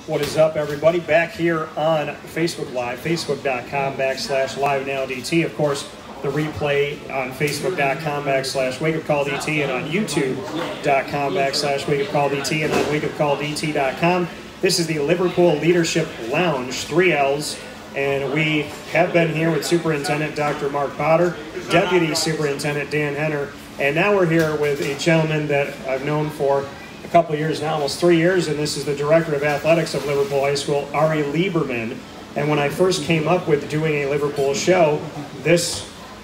What is up, everybody? Back here on Facebook Live, facebook.com/live-now-DT. Of course, the replay on facebook.com/wakeupcalldt and on youtube.com/wakeupcalldt and on wakeupcalldt.com. This is the Liverpool Leadership Lounge, 3 L's, and we have been here with Superintendent Dr. Mark Potter, Deputy Superintendent Dan Henner, and now we're here with a gentleman that I've known for a couple of years now, almost 3 years, and this is the Director of Athletics of Liverpool High School, Ari Liberman. And when I first came up with doing a Liverpool show, this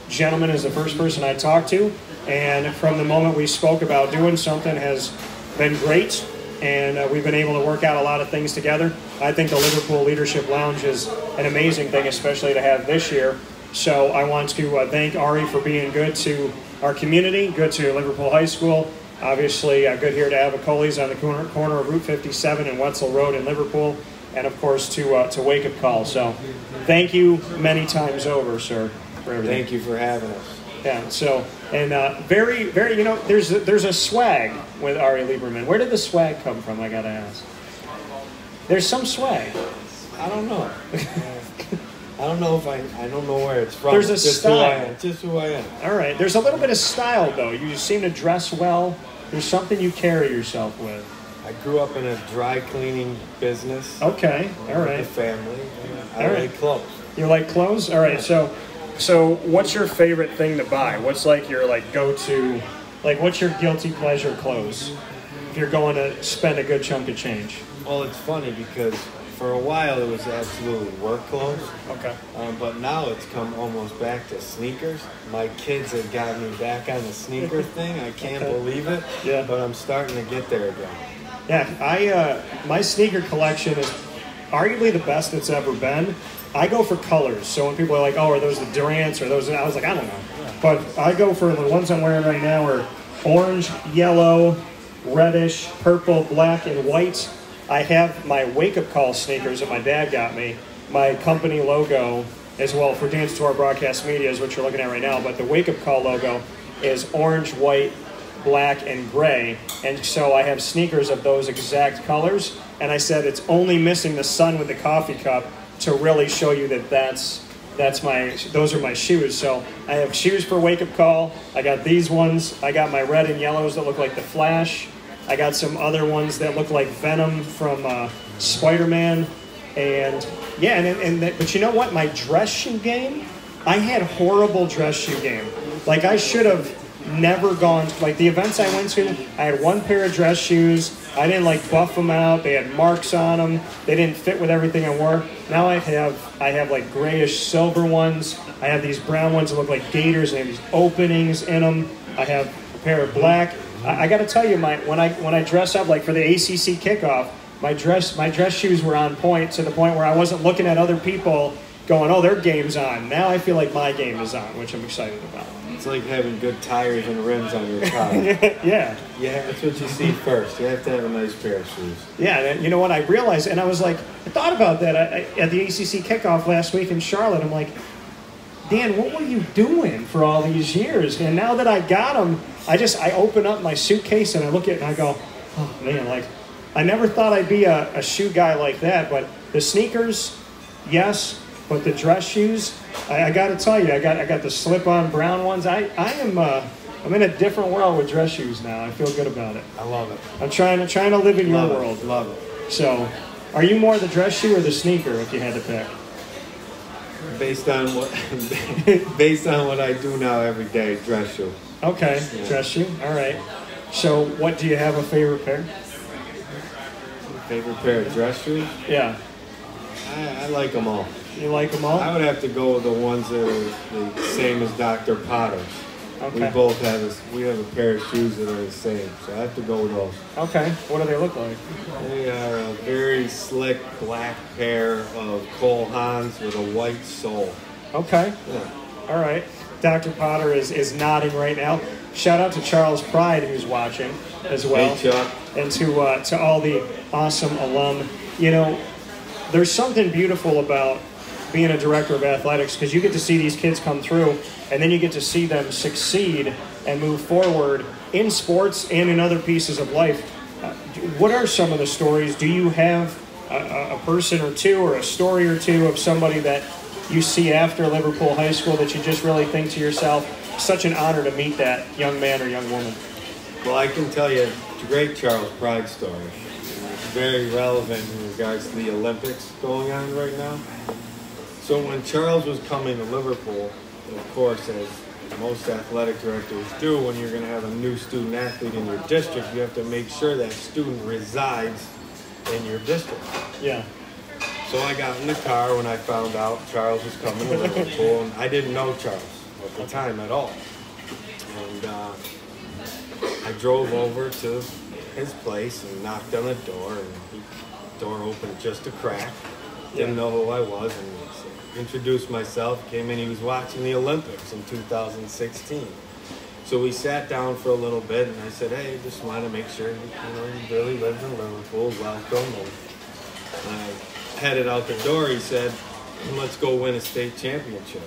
gentleman is the first person I talked to, and from the moment we spoke about doing something has been great, and we've been able to work out a lot of things together. I think the Liverpool Leadership Lounge is an amazing thing, especially to have this year. So I want to thank Ari for being good to our community, good to Liverpool High School. Obviously, good here to Avicolli's on the corner of Route 57 and Wetzel Road in Liverpool, and of course to Wake Up Call. So, thank you many times over, sir, for everything. Thank you for having us. Yeah. So, and very, very, there's a swag with Ari Liberman. Where did the swag come from? I gotta ask. There's some swag. I don't know. I don't know where it's from. There's a just style. Just who I am. All right. There's a little bit of style, though. You seem to dress well. There's something you carry yourself with. I grew up in a dry cleaning business. Okay. All right. With the family. I like clothes. You like clothes? All right. So what's your favorite thing to buy? What's like your go-to? What's your guilty pleasure clothes? If you're going to spend a good chunk of change. Well, it's funny because for a while it was absolutely work clothes. Okay. But now it's come almost back to sneakers. My kids have got me back on the sneaker thing. I can't believe it. Yeah. But I'm starting to get there again. Yeah. My sneaker collection is arguably the best it's ever been. I go for colors. So when people are like, "Oh, are those the Durants or those?" I was like, I don't know. But I go for the ones I'm wearing right now are orange, yellow, reddish, purple, black, and white. I have my wake-up call sneakers that my dad got me. My company logo as well for Dance to Our Broadcast Media is what you're looking at right now. But the wake-up call logo is orange, white, black, and gray. And so I have sneakers of those exact colors. And I said it's only missing the sun with the coffee cup to really show you that those are my shoes. So I have shoes for wake-up call. I got these ones. I got my red and yellows that look like the Flash. I got some other ones that look like Venom from Spider-Man, and yeah, but you know what? My dress shoe game, I had horrible dress shoe game. I should have never gone. The events I went to, I had one pair of dress shoes. I didn't buff them out. They had marks on them. They didn't fit with everything I wore. Now I have grayish silver ones. I have these brown ones that look like gators and they have these openings in them. I have a pair of black. I got to tell you, when I dress up for the ACC kickoff, my dress shoes were on point to the point where I wasn't looking at other people going, "Oh, their game's on." Now I feel like my game is on, which I'm excited about. It's like having good tires and rims on your car. Yeah. Yeah, that's what you see first. You have to have a nice pair of shoes. Yeah, and you know what? I realized, and I was I thought about that at the ACC kickoff last week in Charlotte. I'm like, Dan, what were you doing for all these years? And now that I got them, I open up my suitcase and I look at it and I go, oh man, I never thought I'd be a shoe guy like that. But the sneakers, yes, but the dress shoes, I got to tell you, I got the slip-on brown ones. I'm in a different world with dress shoes now. I feel good about it. I love it. I'm trying to live in your world. Love it. So, are you more the dress shoe or the sneaker if you had to pick? Based on what I do now every day, dress shoe. Okay, yeah. Dress shoe. All right. So, what do you have a favorite pair? Favorite pair of dress shoes? Yeah. I like them all. You like them all? I would have to go with the ones that are the same as Dr. Potter's. Okay. We have a pair of shoes that are the same, so I have to go with those. Okay. What do they look like? They are a very slick black pair of Cole Haans with a white sole. Okay. Yeah. All right. Dr. Potter is nodding right now. Shout out to Charles Pride who's watching as well. Hey, Chuck. And to all the awesome alum. There's something beautiful about being a director of athletics because you get to see these kids come through and then you get to see them succeed and move forward in sports and in other pieces of life. What are some of the stories? Do you have a person or two or a story or two of somebody that you see after Liverpool High School that you just really think to yourself, such an honor to meet that young man or young woman? Well, I can tell you a great Charles Pride story. It's very relevant in regards to the Olympics going on right now. So when Charles was coming to Liverpool, of course, as most athletic directors do, when you're going to have a new student athlete in your district, you have to make sure that student resides in your district. Yeah. So I got in the car when I found out Charles was coming to Liverpool, and I didn't know Charles at the time at all. And I drove over to his place and knocked on the door, and the door opened just a crack. Didn't know who I was, and introduced myself. Came in, he was watching the Olympics in 2016. So we sat down for a little bit, and I said, hey, just want to make sure you really lived in Liverpool, welcome. And I headed out the door. He said, let's go win a state championship.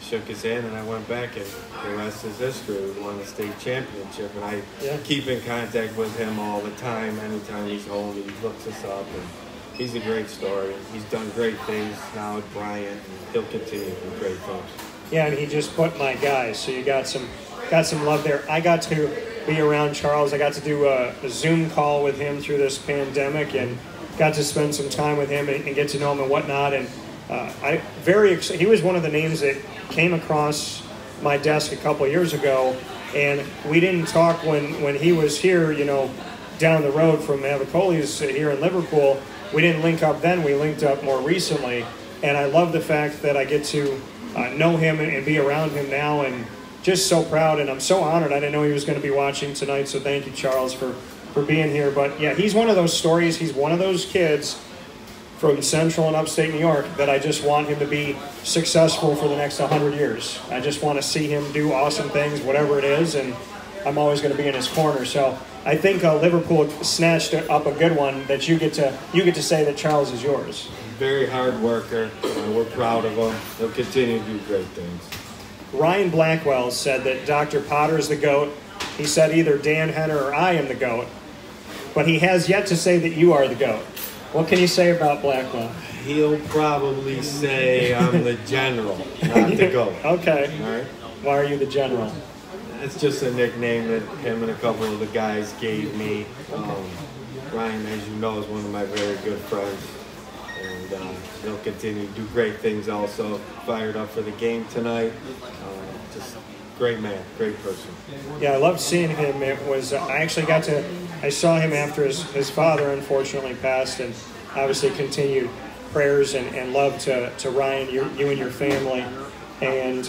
Shook his hand, and I went back, and the rest is history. We won the state championship, and I keep in contact with him all the time. Anytime he's home, he looks us up, and he's a great story. He's done great things now at Bryant, and he'll continue to do great things. Yeah, and he just put my guys, so you got some love there. I got to be around Charles. I got to do a Zoom call with him through this pandemic, and got to spend some time with him and get to know him and whatnot. And he was one of the names that came across my desk a couple of years ago, and we didn't talk when he was here, down the road from Avicoli's here in Liverpool. We didn't link up then. We linked up more recently, and I love the fact that I get to know him and be around him now, and just so proud, and I'm so honored. I didn't know he was going to be watching tonight, so thank you, Charles, for being here. But yeah, he's one of those stories. He's one of those kids from Central and Upstate New York that I just want him to be successful for the next 100 years. I just want to see him do awesome things, whatever it is, and I'm always going to be in his corner. So I think Liverpool snatched up a good one that you get to say that Charles is yours. Very hard worker. We're proud of him. He'll continue to do great things. Ryan Blackwell said that Dr. Potter is the GOAT. He said either Dan Henner or I am the GOAT, but he has yet to say that you are the GOAT. What can you say about Blackwell? He'll probably say I'm the general, not the GOAT. Okay. All right. Why are you the general? It's just a nickname that him and a couple of the guys gave me. Ryan, as you know, is one of my very good friends, and he'll continue to do great things also. Fired up for the game tonight. Just great man, great person. Yeah, I loved seeing him. It was I saw him after his father unfortunately passed, and obviously continued prayers and love to Ryan, you and your family. And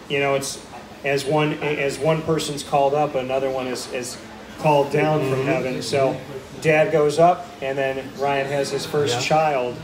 it's as one person's called up, another one is called down from heaven. So Dad goes up, and then Ryan has his first child,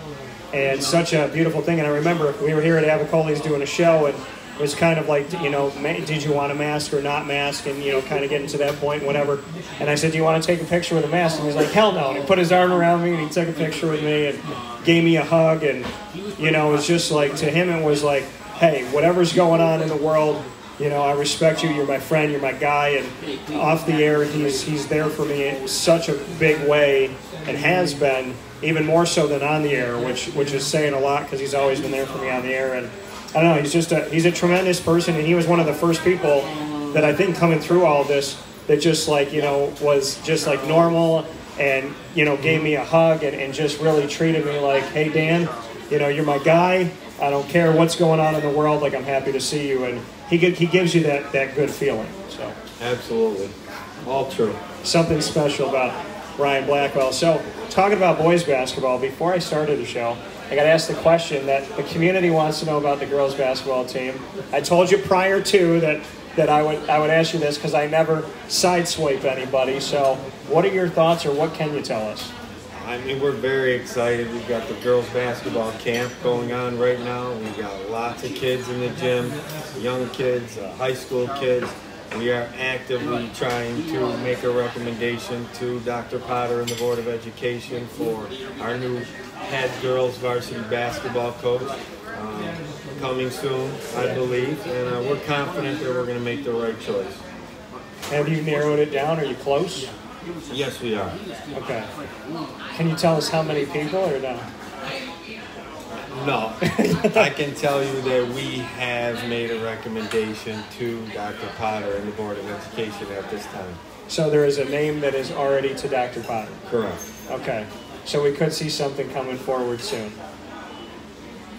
and such a beautiful thing. And I remember we were here at Avicoli's doing a show, and it was kind of like, did you want a mask or not mask, and kind of getting to that point, whatever. And I said, do you want to take a picture with a mask? And he was like, hell no. And he put his arm around me, and he took a picture with me and gave me a hug. And it was just like, to him it was like, hey, whatever's going on in the world, I respect you. You're my friend. You're my guy. And off the air, he's there for me in such a big way, and has been even more so than on the air, which is saying a lot, because he's always been there for me on the air. And I don't know, he's a tremendous person, and he was one of the first people that I think coming through all this that just was just like normal, and gave me a hug and just really treated me like, hey Dan, you're my guy. I don't care what's going on in the world. Like, I'm happy to see you, and he gives you that good feeling. So absolutely, all true. Something special about Ryan Blackwell. So talking about boys basketball, before I started the show, I got to ask the question that the community wants to know about the girls basketball team. I told you prior to that I would ask you this, because I never sideswipe anybody. So what are your thoughts, or what can you tell us? I mean, we're very excited. We've got the girls basketball camp going on right now. We've got lots of kids in the gym, young kids, high school kids. We are actively trying to make a recommendation to Dr. Potter and the Board of Education for our new head girls varsity basketball coach, coming soon, I believe, and we're confident that we're going to make the right choice. Have you narrowed it down? Are you close? Yes, we are. Okay. Can you tell us how many people or no? No. I can tell you that we have made a recommendation to Dr. Potter and the Board of Education at this time. So there is a name that is already to Dr. Potter? Correct. Okay. So we could see something coming forward soon.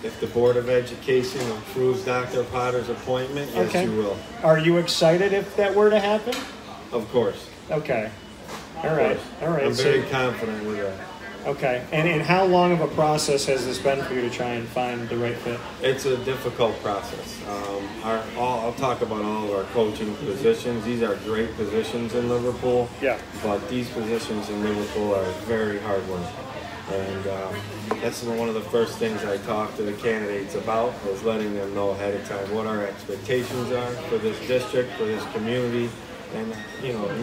If the Board of Education approves Dr. Potter's appointment, yes, Okay. you will. Are you excited if that were to happen? Of course. Okay. All right. All right. I'm very confident with that. Okay. And how long of a process has this been for you to try and find the right fit? It's a difficult process. I'll talk about all of our coaching positions. These are great positions in Liverpool. Yeah. But these positions in Liverpool are very hard work. And that's one of the first things I talk to the candidates about, is letting them know ahead of time what our expectations are for this district, for this community. And,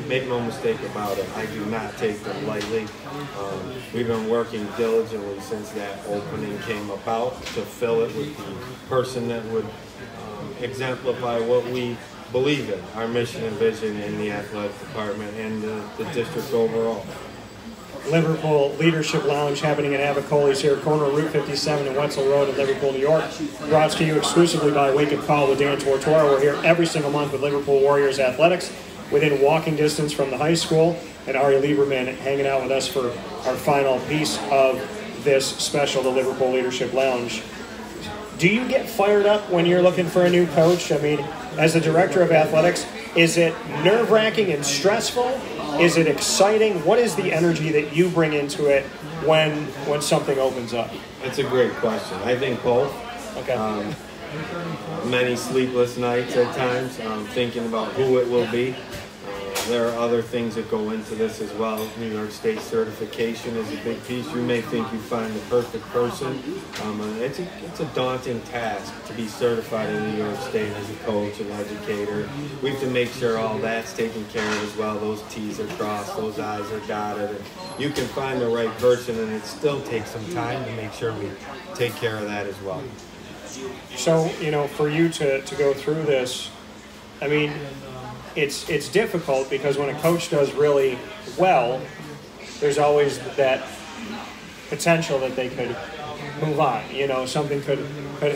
make no mistake about it, I do not take them lightly. We've been working diligently since that opening came about to fill it with the person that would exemplify what we believe in, our mission and vision in the athletic department and the district overall. Liverpool Leadership Lounge happening in Avicoles here, corner of Route 57 and Wetzel Road in Liverpool, New York. Brought to you exclusively by Wake Up Call with Dan Tortora. We're here every single month with Liverpool Warriors Athletics, within walking distance from the high school, and Ari Liberman hanging out with us for our final piece of this special, the Liverpool Leadership Lounge. Do you get fired up when you're looking for a new coach? I mean, as the director of athletics, is it nerve-wracking and stressful? Is it exciting? What is the energy that you bring into it when something opens up? It's a great question. I think both. Okay. Many sleepless nights at times, thinking about who it will be. There are other things that go into this as well. New York State certification is a big piece. You may think you find the perfect person. It's a daunting task to be certified in New York State as a coach and educator. We have to make sure all that's taken care of as well. Those T's are crossed, those I's are dotted. And you can find the right person, and it still takes some time to make sure we take care of that as well. So, for you to go through this, I mean, it's difficult because when a coach does really well, there's always that potential that they could move on. Something could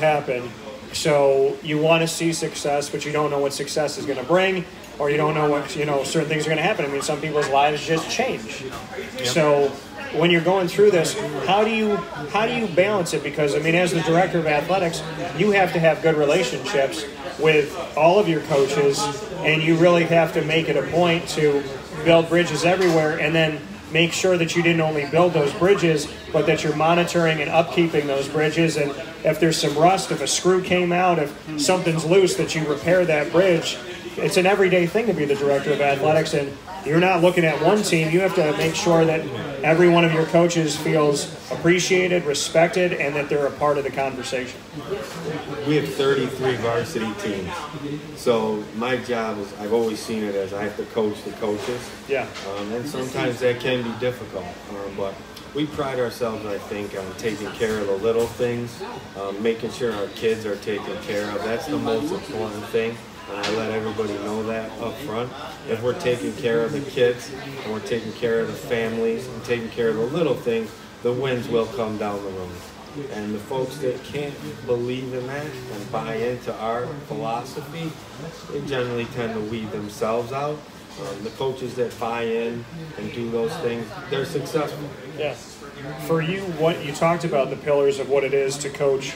happen. So you want to see success, but you don't know what success is going to bring, or you don't know what, certain things are going to happen. I mean, some people's lives just change. Yep. So when you're going through this, how do you balance it? Because, I mean, as the director of athletics, you have to have good relationships with all of your coaches, and you really have to make it a point to build bridges everywhere, and then make sure that you didn't only build those bridges, but that you're monitoring and upkeeping those bridges. And if there's some rust, if a screw came out, if something's loose, that you repair that bridge. It's an everyday thing to be the director of athletics, and you're not looking at one team. You have to make sure that every one of your coaches feels appreciated, respected, and that they're a part of the conversation. We have 33 varsity teams. So my job is, I've always seen it as I have to coach the coaches. Yeah. And sometimes that can be difficult. But we pride ourselves, I think, on taking care of the little things, making sure our kids are taken care of. That's the most important thing. And I let everybody know that up front. If we're taking care of the kids, and we're taking care of the families, and taking care of the little things, the wins will come down the road. And the folks that can't believe in that and buy into our philosophy, they generally tend to weed themselves out. The coaches that buy in and do those things, they're successful. Yeah. For you, what you talked about, the pillars of what it is to coach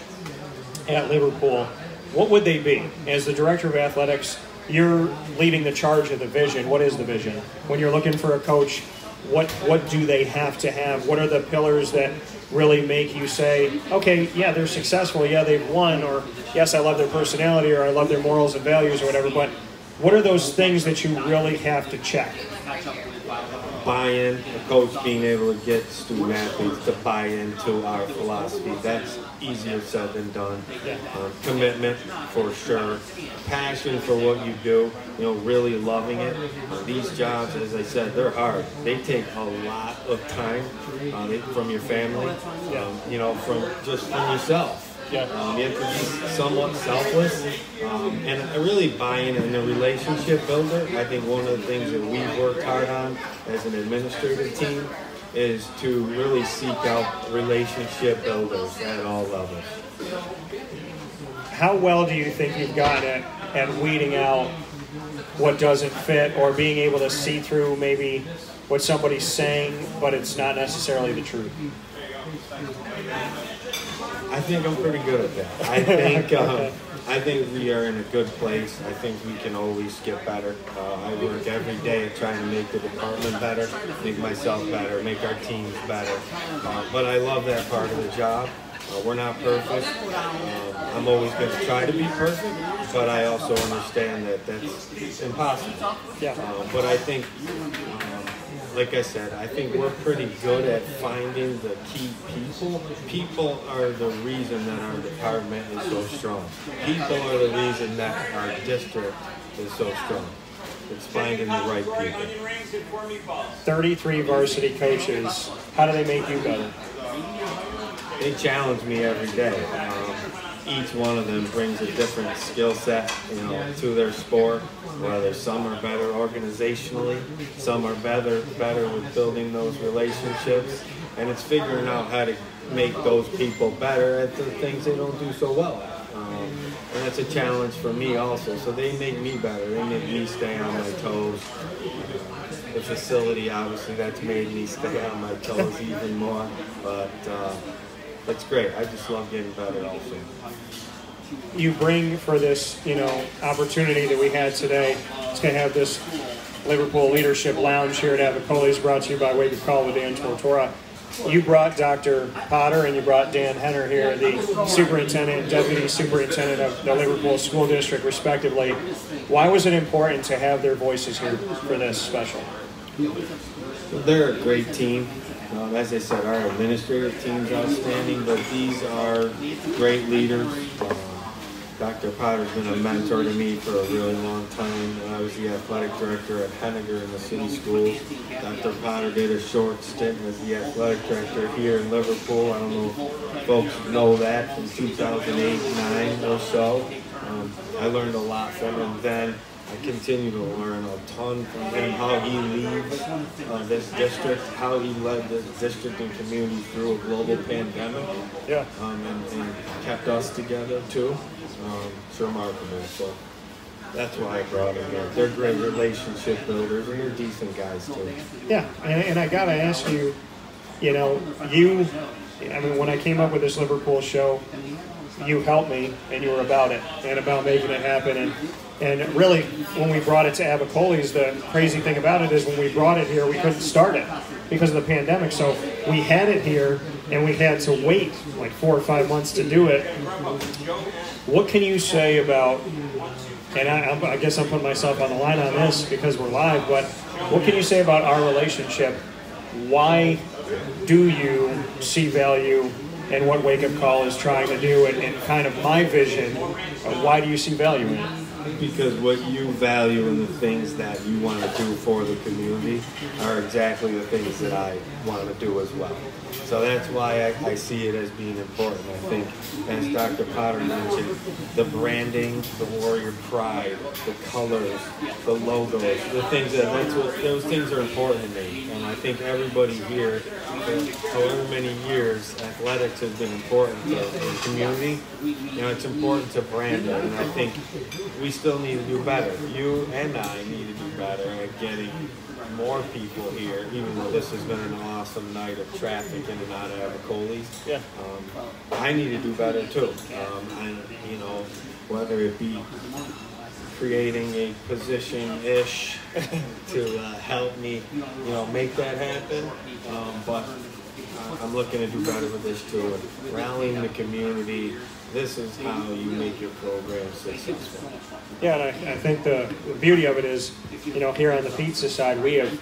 at Liverpool, what would they be? As the director of athletics, you're leading the charge of the vision. What is the vision? When you're looking for a coach, what do they have to have? What are the pillars that really make you say, okay, yeah, they're successful, yeah, they've won, or yes, I love their personality, or I love their morals and values, or whatever, but what are those things that you really have to check? Buy-in, the coach being able to get student athletes to buy into our philosophy. That's easier said than done. Commitment, for sure. Passion for what you do, really loving it. These jobs, as I said, they're hard. They take a lot of time from your family, from yourself. Yeah. You have to be somewhat selfless and really buying in a relationship builder. I think one of the things that we've worked hard on as an administrative team is to really seek out relationship builders at all levels. How well do you think you've gotten at weeding out what doesn't fit, or being able to see through maybe what somebody's saying, but it's not necessarily the truth? I think I'm pretty good at that. I think we are in a good place. I think we can always get better. I work every day at trying to make the department better, make myself better, make our teams better. But I love that part of the job. We're not perfect. I'm always going to try to be perfect, but I also understand that that's impossible. Yeah. But I think, like I said, I think we're pretty good at finding the key people. People are the reason that our department is so strong. People are the reason that our district is so strong. It's finding the right people. 33 varsity coaches. How do they make you better? They challenge me every day. Each one of them brings a different skill set, to their sport. Whether some are better organizationally, some are better with building those relationships, and it's figuring out how to make those people better at the things they don't do so well at. And that's a challenge for me also. So they make me better. They make me stay on my toes. The facility, obviously, that's made me stay on my toes even more. But that's great. I just love getting better also. You bring for this, opportunity that we had today. It's going to have this Liverpool Leadership Lounge here at Avicoli's, brought to you by Wake Up Call with Dan Tortora. You brought Dr. Potter and you brought Dan Henner here, the superintendent and deputy superintendent of the Liverpool School District, respectively. Why was it important to have their voices here for this special? They're a great team. As I said, our administrative team's outstanding, but these are great leaders. Dr. Potter's been a mentor to me for a really long time. I was the athletic director at Henniger in the city schools. Dr. Potter did a short stint as the athletic director here in Liverpool. I don't know if folks know that, from 2008-9 or so. I learned a lot from him then. I continue to learn a ton from him, how he leads this district, how he led this district and community through a global pandemic, and kept us together too. It's remarkable. So that's why I brought him here. They're great relationship builders, and they're decent guys too. Yeah, and I gotta ask you, when I came up with this Liverpool show, you helped me, and you were about it, and about making it happen. And really, when we brought it to Avicoli's, the crazy thing about it is when we brought it here, we couldn't start it because of the pandemic. So we had it here, and we had to wait like 4 or 5 months to do it. What can you say about, and I guess I'm putting myself on the line on this because we're live, but what can you say about our relationship? Why do you see value in what Wake Up Call is trying to do, and kind of my vision of why do you see value in it? Because what you value and the things that you want to do for the community are exactly the things that I want to do as well. So that's why I see it as being important. I think, as Dr. Potter mentioned, the branding, the warrior pride, the colors, the logos, the things those things are important to me. And I think everybody here, for however many years, athletics has been important to the community. It's important to brand it, and I think we still need to do better. You and I need to do better at getting more people here, even though this has been an awesome night of traffic in and out of Avicoli's. Yeah. I need to do better too. Whether it be creating a position-ish to help me, make that happen. But I'm looking to do better with this too. And rallying the community. This is how you make your program successful. Yeah, and I think the beauty of it is, here on the pizza side, we have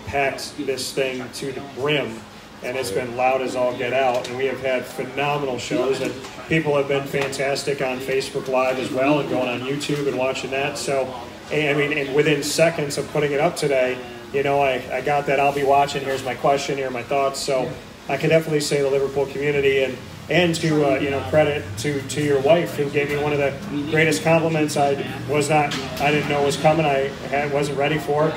packed this thing to the brim, and it's been loud as all get out, and we have had phenomenal shows, and people have been fantastic on Facebook Live as well, and going on YouTube and watching that. So, and within seconds of putting it up today, I got that I'll be watching, here's my question, here are my thoughts. So I can definitely say the Liverpool community, and and to credit to your wife, who gave me one of the greatest compliments I didn't know was coming. I wasn't ready for.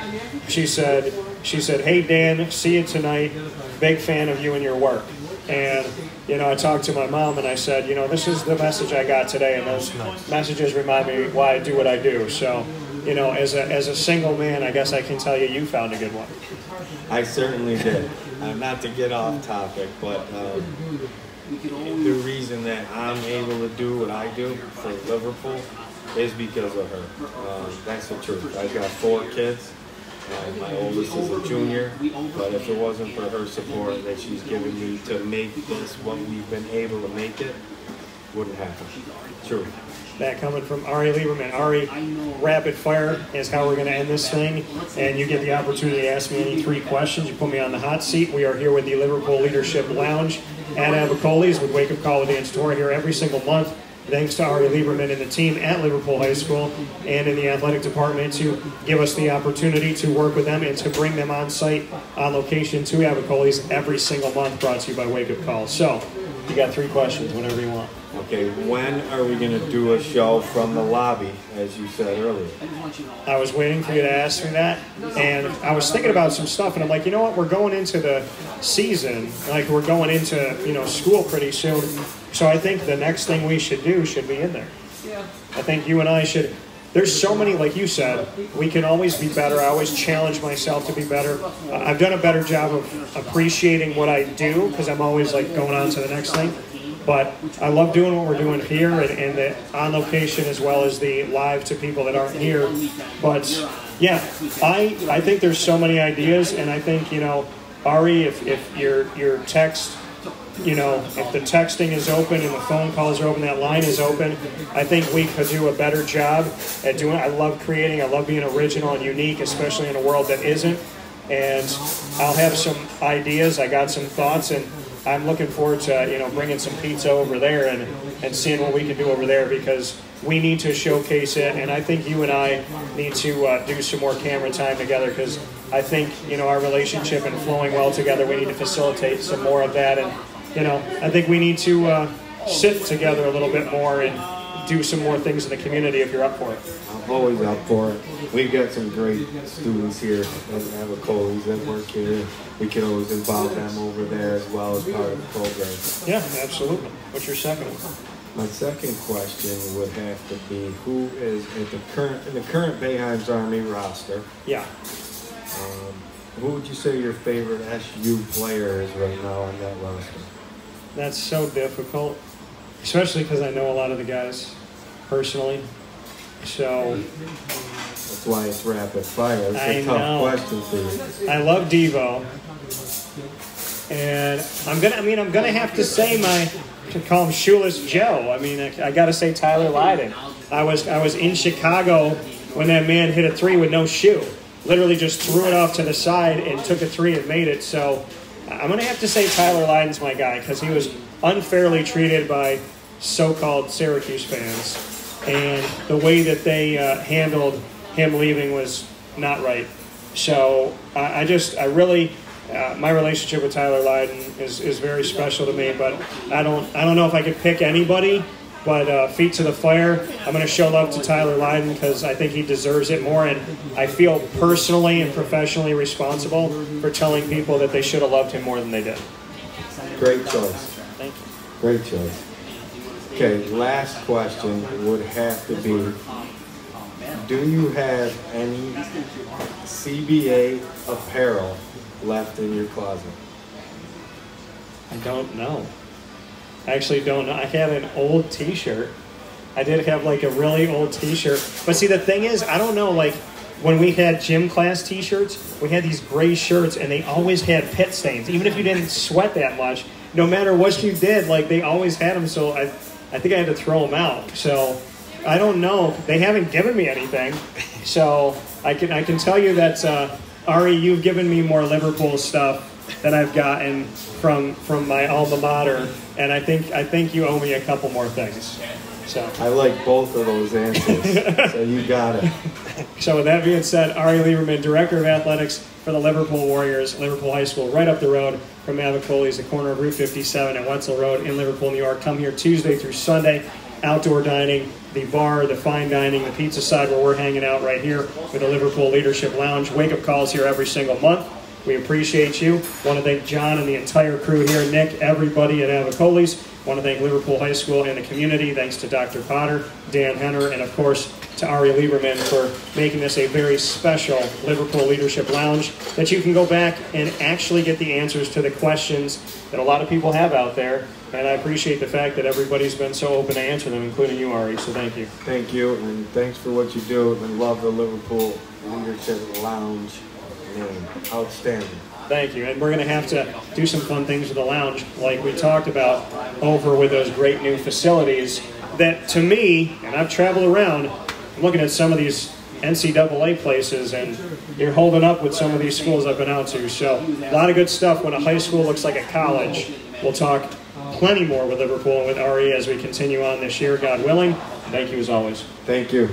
She said, "Hey Dan, see you tonight. Big fan of you and your work." And I talked to my mom and I said, this is the message I got today, and those messages remind me why I do what I do. So, as a single man, I guess I can tell you found a good one. I certainly did. Not to get off topic, but the reason that I'm able to do what I do for Liverpool is because of her. That's the truth. I've got 4 kids. My oldest is a junior, but if it wasn't for her support that she's given me to make this what we've been able to make it, wouldn't happen. True. That coming from Ari Lieberman. Ari, rapid fire is how we're going to end this thing, and you get the opportunity to ask me any 3 questions. You put me on the hot seat. We are here with the Liverpool Leadership Lounge at Abacoli's with Wake Up Call with Dan Store here every single month. Thanks to Ari Lieberman and the team at Liverpool High School and in the athletic department to give us the opportunity to work with them and to bring them on site, on location to Abacoli's every single month, brought to you by Wake Up Call. So, you got 3 questions, whenever you want. Okay, when are we going to do a show from the lobby, as you said earlier? I was waiting for you to ask me that, and I was thinking about some stuff, and I'm like, you know what, we're going into the season, like we're going into, school pretty soon, so I think the next thing we should do should be in there. I think you and I should, there's so many, like you said, we can always be better. I always challenge myself to be better. I've done a better job of appreciating what I do, because I'm always like going on to the next thing. But I love doing what we're doing here and the on location as well as the live to people that aren't here. But yeah, I think there's so many ideas, and I think, Ari, if your text, if the texting is open and the phone calls are open, that line is open, I think we could do a better job at doing it. I love creating, I love being original and unique, especially in a world that isn't. And I'll have some ideas, I got some thoughts, and I'm looking forward to, bringing some pizza over there and seeing what we can do over there, because we need to showcase it, and I think you and I need to do some more camera time together, because I think, our relationship and flowing well together, we need to facilitate some more of that, and, I think we need to sit together a little bit more and do some more things in the community if you're up for it. I'm always up for it. We've got some great students here at Abacoli's that work here. We can always involve them over there as well as part of the program. Yeah, absolutely. What's your second one? My second question would have to be, who is in the current Boeheim's Army roster? Yeah. Who would you say your favorite SU player is right now on that roster? That's so difficult, especially because I know a lot of the guys personally. So that's why it's rapid fire. It's a tough question for you. I love Devo, and I'm gonna have to say to call him Shoeless Joe. I gotta say Tyler Lydon. I was in Chicago when that man hit a 3 with no shoe. Literally just threw it off to the side and took a 3 and made it. So I'm gonna have to say Tyler Lydon's my guy, because he was unfairly treated by so-called Syracuse fans. And the way that they handled him leaving was not right. So I really, my relationship with Tyler Lydon is very special to me. But I don't know if I could pick anybody. But feet to the fire, I'm going to show love to Tyler Lydon, because I think he deserves it more. And I feel personally and professionally responsible for telling people that they should have loved him more than they did. Great choice. Thank you. Great choice. Okay, last question would have to be, do you have any CBA apparel left in your closet? I don't know. I actually don't know. I had an old t-shirt. I did have like a really old t-shirt. But see, the thing is, I don't know, like when we had gym class t-shirts, we had these gray shirts and they always had pit stains. Even if you didn't sweat that much, no matter what you did, like they always had them. So I think I had to throw them out. So I don't know. They haven't given me anything. So I can tell you that, Ari, you've given me more Liverpool stuff that I've gotten from my alma mater, and I think you owe me a couple more things. So I like both of those answers. So you got it. So with that being said, Ari Lieberman, Director of Athletics for the Liverpool Warriors, Liverpool High School, right up the road. from Avicoli's, the corner of Route 57 and Wetzel Road in Liverpool, New York. Come here Tuesday through Sunday. Outdoor dining, the bar, the fine dining, the pizza side where we're hanging out right here with the Liverpool Leadership Lounge. Wake-up calls here every single month. We appreciate you. Want to thank John and the entire crew here, Nick, everybody at Avicoli's. Want to thank Liverpool High School and the community. Thanks to Dr. Potter, Dan Henner, and of course to Ari Lieberman for making this a very special Liverpool Leadership Lounge that you can go back and actually get the answers to the questions that a lot of people have out there. And I appreciate the fact that everybody's been so open to answer them, including you, Ari, so thank you. Thank you, and thanks for what you do. And love the Liverpool Leadership Lounge. Man, outstanding. Thank you. And we're going to have to do some fun things with the lounge, like we talked about over with those great new facilities that, to me, and I've traveled around, I'm looking at some of these NCAA places, and you're holding up with some of these schools I've been out to. So a lot of good stuff when a high school looks like a college. We'll talk plenty more with Liverpool and with Ari as we continue on this year, God willing. Thank you as always. Thank you.